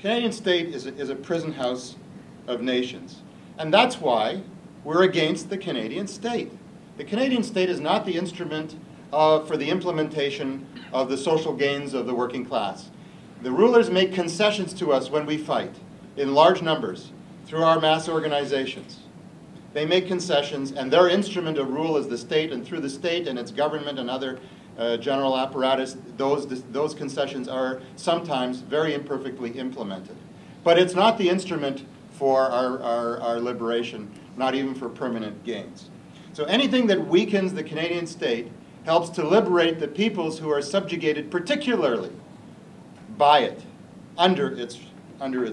Canadian state is a prison house of nations. And that's why we're against the Canadian state. The Canadian state is not the instrument for the implementation of the social gains of the working class. The rulers make concessions to us when we fight in large numbers through our mass organizations. They make concessions, and their instrument of rule is the state, and through the state and its government and other general apparatus, those concessions are sometimes very imperfectly implemented. But it's not the instrument for our liberation, not even for permanent gains. So anything that weakens the Canadian state helps to liberate the peoples who are subjugated particularly by it, under its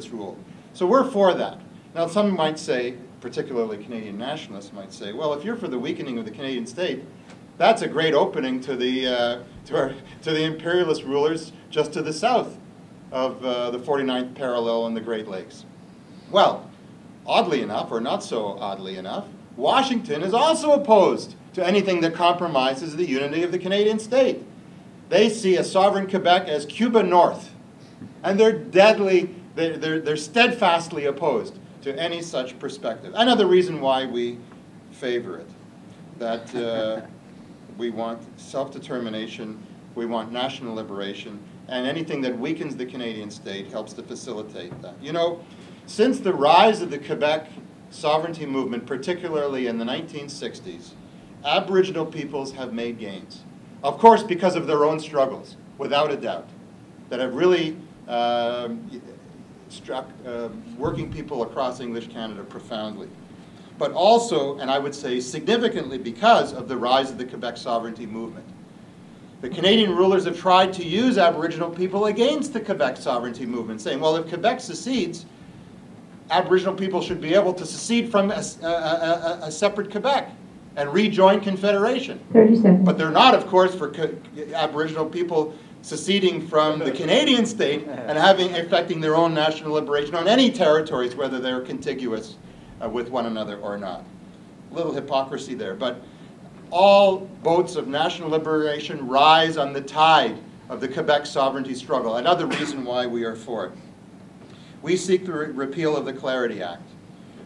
rule. So we're for that. Now some might say, particularly Canadian nationalists might say, well, if you're for the weakening of the Canadian state, that's a great opening to the imperialist rulers just to the south of the 49th parallel and the Great Lakes. Well, oddly enough, or not so oddly enough, Washington is also opposed to anything that compromises the unity of the Canadian state. They see a sovereign Quebec as Cuba North, and they're steadfastly opposed to any such perspective. Another reason why we favor it, that we want self-determination, we want national liberation, and anything that weakens the Canadian state helps to facilitate that. You know, since the rise of the Quebec sovereignty movement, particularly in the 1960s, Aboriginal peoples have made gains. Of course, because of their own struggles, without a doubt, that have really struck working people across English Canada profoundly. But also, and I would say significantly, because of the rise of the Quebec sovereignty movement. The Canadian rulers have tried to use Aboriginal people against the Quebec sovereignty movement, saying, well, if Quebec secedes, Aboriginal people should be able to secede from a separate Quebec and rejoin Confederation. 30 seconds. But they're not, of course, for Aboriginal people seceding from the Canadian state and affecting their own national liberation on any territories, whether they're contiguous with one another or not. A little hypocrisy there, but all boats of national liberation rise on the tide of the Quebec sovereignty struggle. Another reason why we are for it. We seek the repeal of the Clarity Act.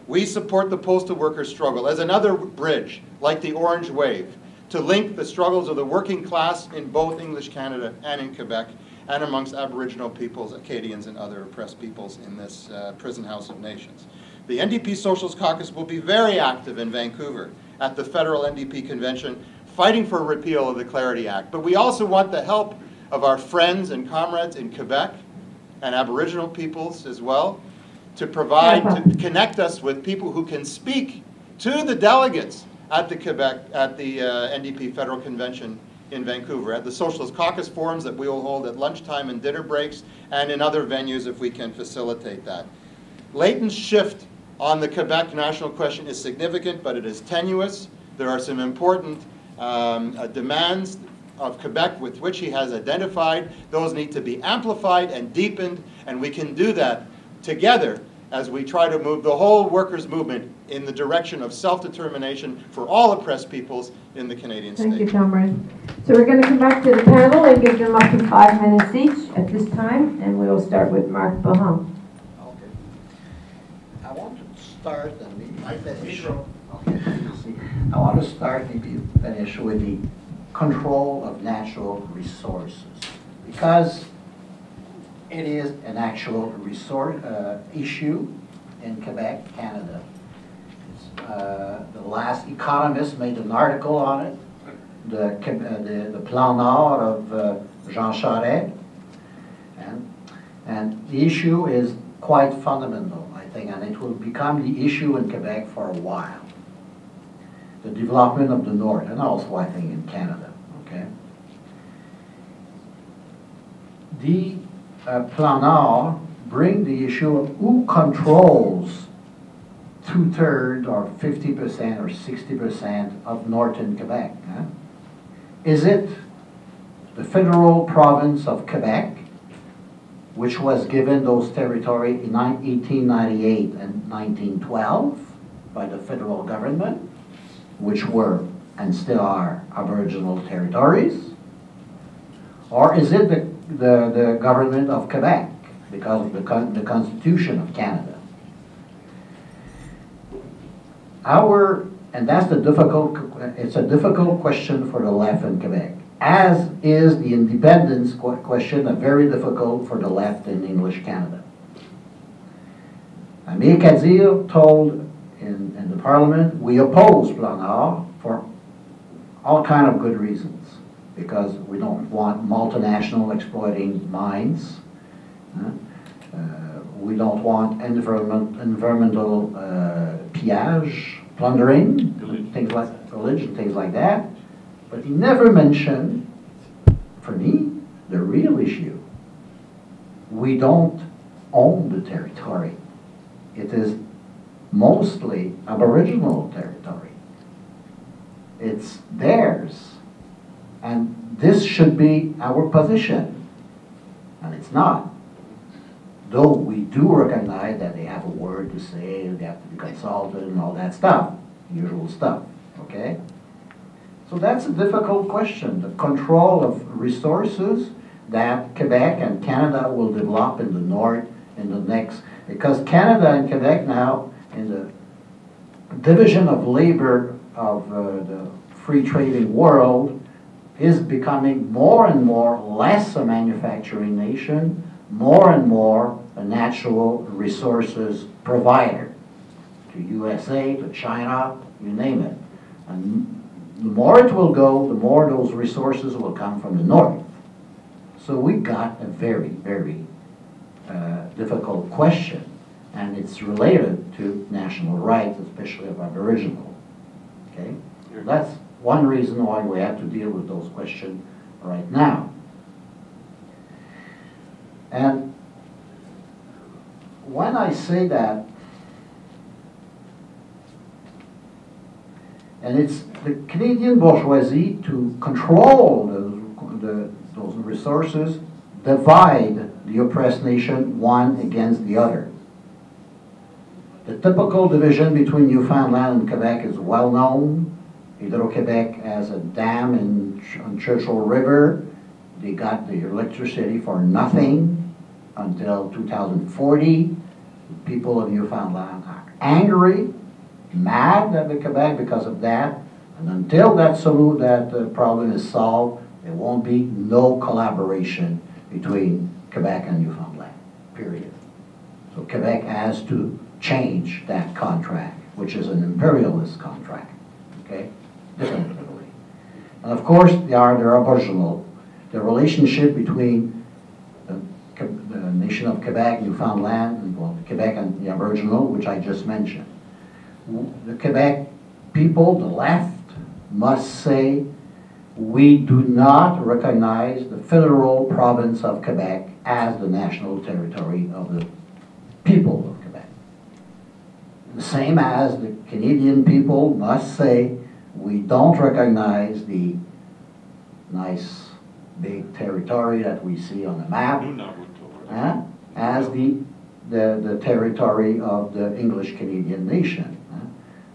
We support the postal workers' struggle as another bridge, like the Orange Wave, to link the struggles of the working class in both English Canada and in Quebec, and amongst Aboriginal peoples, Acadians, and other oppressed peoples in this prison house of nations. The NDP Socialist Caucus will be very active in Vancouver at the federal NDP convention, fighting for a repeal of the Clarity Act. But we also want the help of our friends and comrades in Quebec and Aboriginal peoples as well, to provide, to connect us with people who can speak to the delegates at the NDP Federal Convention in Vancouver, at the Socialist Caucus forums that we will hold at lunchtime and dinner breaks, and in other venues if we can facilitate that. Leighton's shift on the Quebec national question is significant, but it is tenuous. There are some important demands of Quebec with which he has identified. Those need to be amplified and deepened, and we can do that together as we try to move the whole workers' movement in the direction of self-determination for all oppressed peoples in the Canadian state. Thank you, comrade. So we're going to come back to the panel and give them up to 5 minutes each at this time, and we will start with Marc Bahan. Okay. I want to start and maybe finish. Okay. I want to start maybe finish with the control of natural resources, because it is an actual resource issue in Quebec, Canada. The last Economist made an article on it, the Plan Nord of Jean Charest, and the issue is quite fundamental, I think, and it will become the issue in Quebec for a while. The development of the North, and also I think in Canada, okay? The Plan Nord bring the issue of who controls 2/3 or 50% or 60% of northern Quebec. Huh? Is it the federal province of Quebec, which was given those territories in 1898 and 1912 by the federal government, which were and still are Aboriginal territories? Or is it the government of Quebec, because of the Constitution of Canada. And that's it's a difficult question for the left in Quebec, as is the independence question, a very difficult for the left in English Canada. Amir Kadir told in the Parliament, we oppose Plan R for all kind of good reasons, because we don't want multinational exploiting mines. We don't want environmental pillage, plundering, things like that. But he never mentioned, for me, the real issue. We don't own the territory. It is mostly Aboriginal territory. It's theirs. And this should be our position. And it's not. Though we do recognize that they have a word to say, they have to be consulted and all that stuff, usual stuff, okay? So that's a difficult question. The control of resources that Quebec and Canada will develop in the north in the next, because Canada and Quebec now, in the division of labor of the free trading world, is becoming more and more less a manufacturing nation, more and more a natural resources provider to USA, to China, you name it. And the more it will go, the more those resources will come from the north. So we got a very, very difficult question, and it's related to national rights, especially of Aboriginal. Okay, that's one reason why we have to deal with those questions right now. And when I say that, and it's the Canadian bourgeoisie to control those resources, divide the oppressed nation one against the other. The typical division between Newfoundland and Quebec is well known. Hydro-Quebec has a dam on Churchill River. They got the electricity for nothing until 2040. The people of Newfoundland are angry, mad at the Quebec because of that. And until that problem is solved, there won't be no collaboration between Quebec and Newfoundland, period. So Quebec has to change that contract, which is an imperialist contract, okay, definitively. And of course, they're Aboriginal. The relationship between the nation of Quebec, Newfoundland, and, well, Quebec and the Aboriginal, which I just mentioned. The Quebec people, the left, must say, we do not recognize the federal province of Quebec as the national territory of the people of Quebec. The same as the Canadian people must say, we don't recognize the nice big territory that we see on the map as the territory of the English Canadian nation.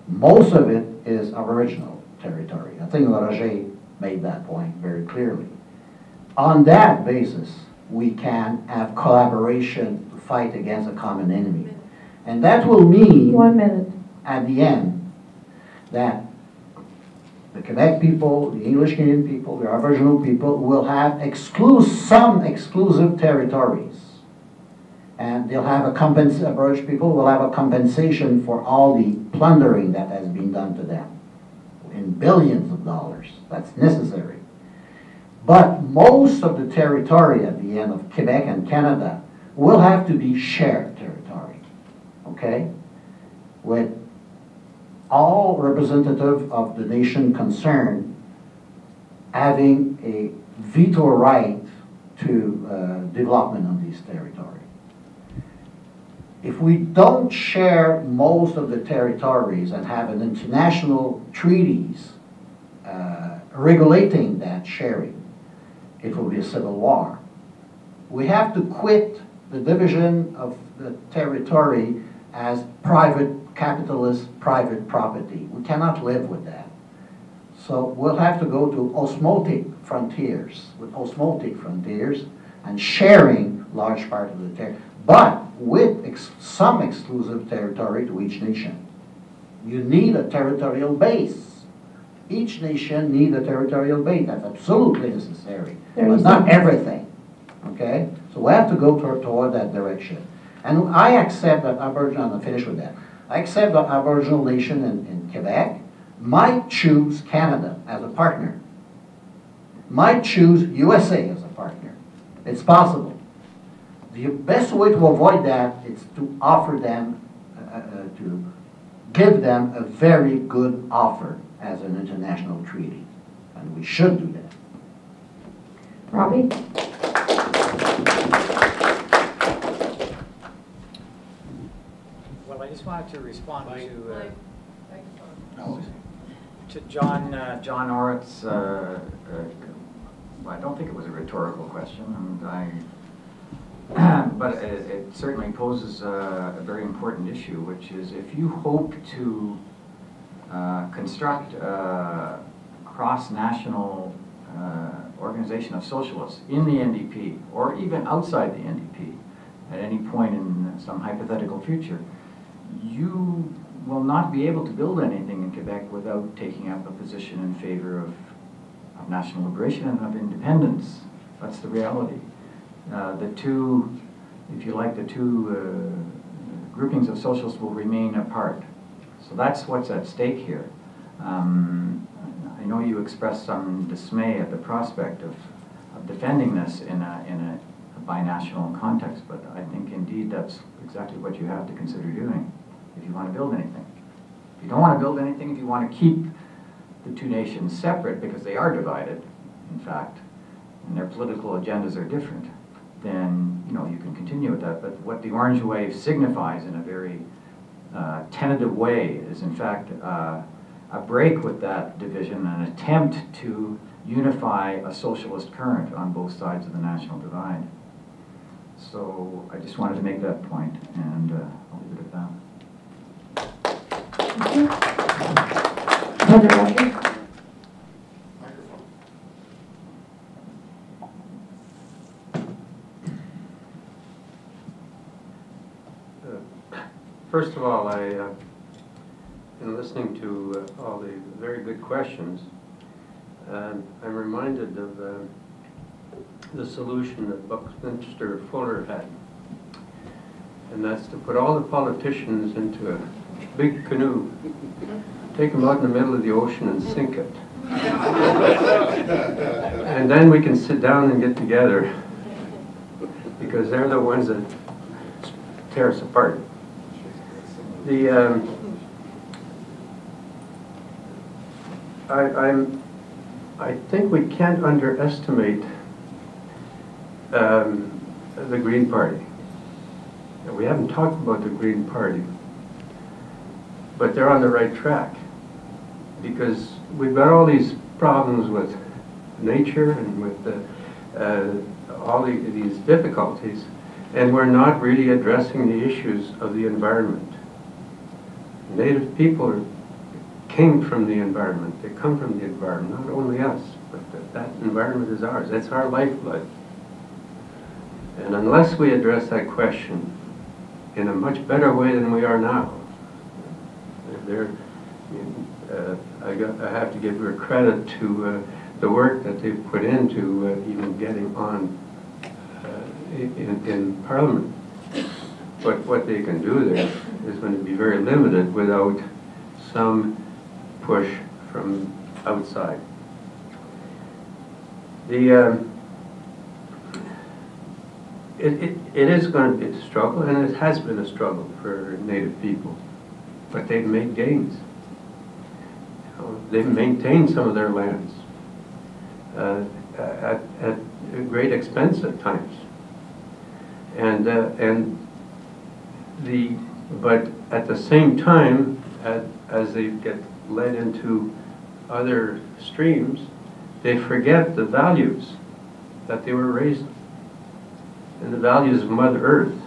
Most of it is Aboriginal territory. I think Roger made that point very clearly. On that basis, we can have collaboration to fight against a common enemy. And that will mean, 1 minute, at the end, that the Quebec people, the English Canadian people, the Aboriginal people will have some exclusive territories. And they'll have Aboriginal people will have a compensation for all the plundering that has been done to them in billions of dollars. That's necessary. But most of the territory at the end of Quebec and Canada will have to be shared territory, okay? With all representatives of the nation concerned having a veto right to development on these territories. If we don't share most of the territories and have an international treaties regulating that sharing, it will be a civil war. We have to quit the division of the territory as private capitalist, private property. We cannot live with that. So we'll have to go to osmotic frontiers, and sharing large part of the territory, but with some exclusive territory to each nation. You need a territorial base. Each nation needs a territorial base. That's absolutely necessary, but not everything. Okay? So we have to go toward that direction. And I accept that Aboriginal, I'll finish with that. I accept that Aboriginal nation in Quebec might choose Canada as a partner, might choose USA as a partner. It's possible. The best way to avoid that is to offer them, to give them a very good offer as an international treaty. And we should do that. Robbie? Well, I just wanted to respond to John Orritt's, well, I don't think it was a rhetorical question, and but it certainly poses a very important issue, which is if you hope to construct a cross-national organization of socialists in the NDP, or even outside the NDP, at any point in some hypothetical future, you will not be able to build anything in Quebec without taking up a position in favor of national liberation and of independence. That's the reality. The two, if you like, the two groupings of socialists will remain apart. So that's what's at stake here. I know you expressed some dismay at the prospect of defending this in a binational context, but I think indeed that's exactly what you have to consider doing if you want to build anything. If you don't want to build anything, if you want to keep the two nations separate, because they are divided, in fact, and their political agendas are different, then you can continue with that. But what the Orange Wave signifies in a very tentative way is, in fact, a break with that division, an attempt to unify a socialist current on both sides of the national divide. So I just wanted to make that point, and I'll leave it at that. First of all, in listening to all the very good questions, I'm reminded of the solution that Buckminster Fuller had, and that's to put all the politicians into a big canoe, take them out in the middle of the ocean and sink it. And then we can sit down and get together, because they're the ones that tear us apart. I think we can't underestimate the Green Party. We haven't talked about the Green Party, but they're on the right track, because we've got all these problems with nature and with all these difficulties, and we're not really addressing the issues of the environment. Native people came from the environment. They come from the environment, not only us, but that environment is ours. That's our lifeblood. And unless we address that question in a much better way than we are now, I have to give her credit to the work that they've put into even getting on in Parliament. But what they can do there is going to be very limited without some push from outside. It is going to be a struggle, and it has been a struggle for Native people, but they've made gains. They've maintained some of their lands at great expense at times, but at the same time, as they get led into other streams, they forget the values that they were raised on, and the values of Mother Earth.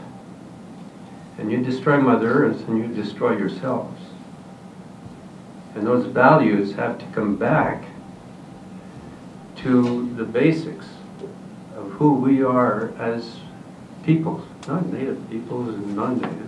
And you destroy Mother Earth and you destroy yourselves. And those values have to come back to the basics of who we are as peoples, not native peoples and non-native.